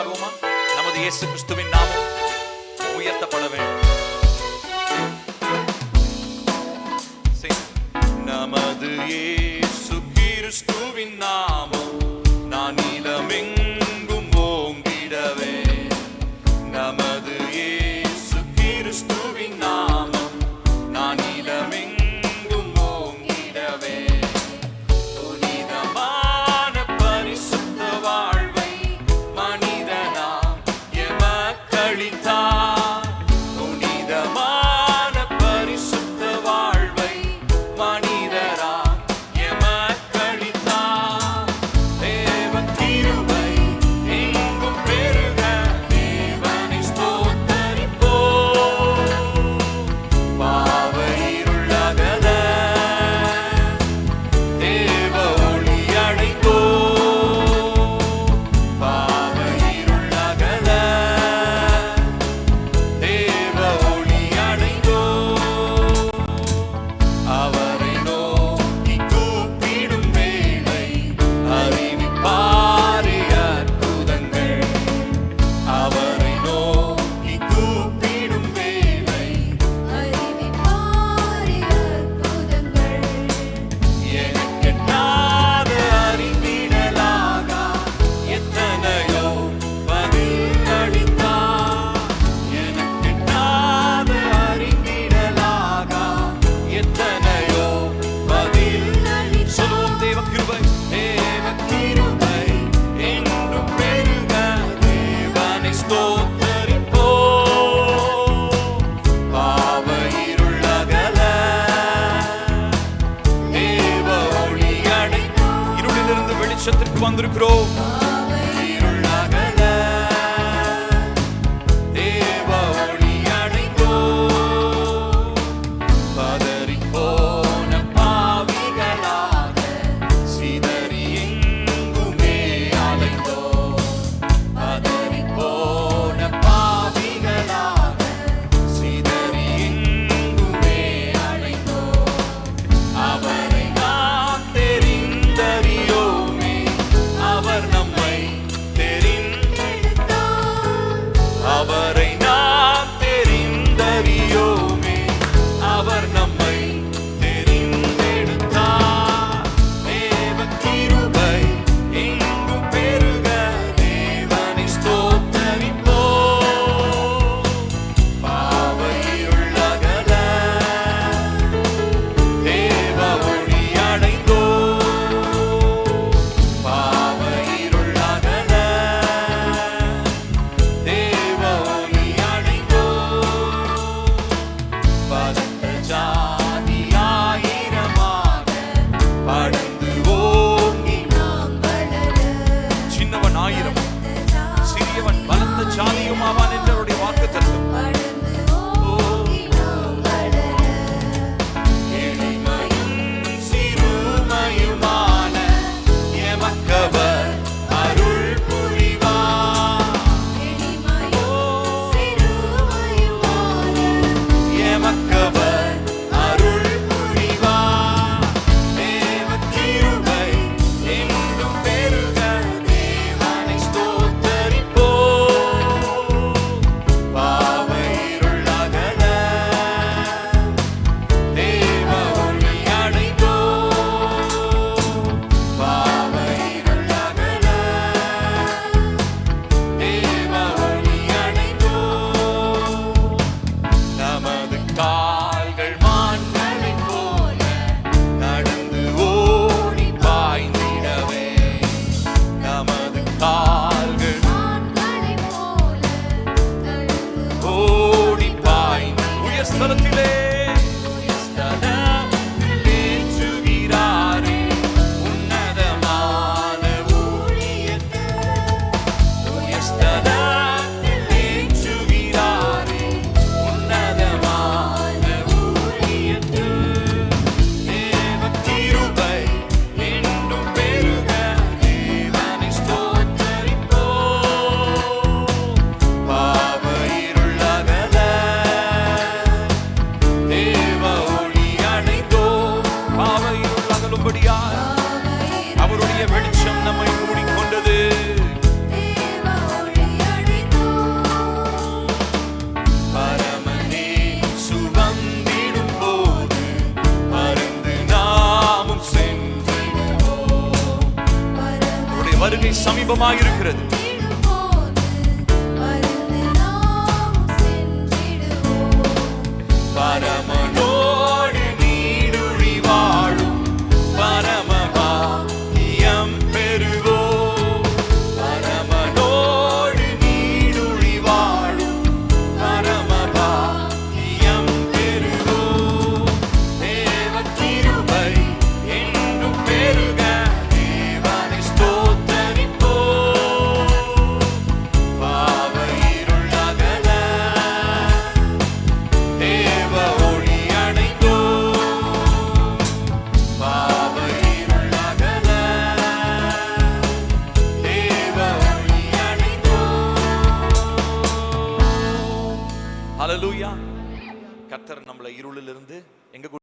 பாடுவோமா? நமது இயேசு கிறிஸ்துவின் நாமம் உயர்த்தப்பட வேண்டும். நமது இயேசு கிறிஸ்துவின் நாமம் நான் நிலமெங்கும் ஓங்கிடவே. நமது இயேசு கிறிஸ்துவின் நாமம் நான் நிலமெங்கும் ஓங்கிடவே. புனிதமான பரிசுத்த வாழ்வை மனிதனாம் எமக்களித்தார். புனிதமான அவருடைய வருகை சமீபமாக இருக்கிறது. பரமனோடு நீடுழி வாழும் பரமபாக்கியம் பெறுவோம். பரமனோடு நீடுழி வாழும் பரமபாக்கியம் பெறுவோம். தேவ கிருபை என்றும் பெருக தேவனை ஸ்தோத்தரிப்போம். பாவ இருள் அகல தேவ ஒளி அடைந்தோம். பாவ இருள் அகல தேவ ஒளி அடைந்தோம். ஹல்லேலூயா. கர்த்தர் நம்மளை இருளிலிருந்து எங்க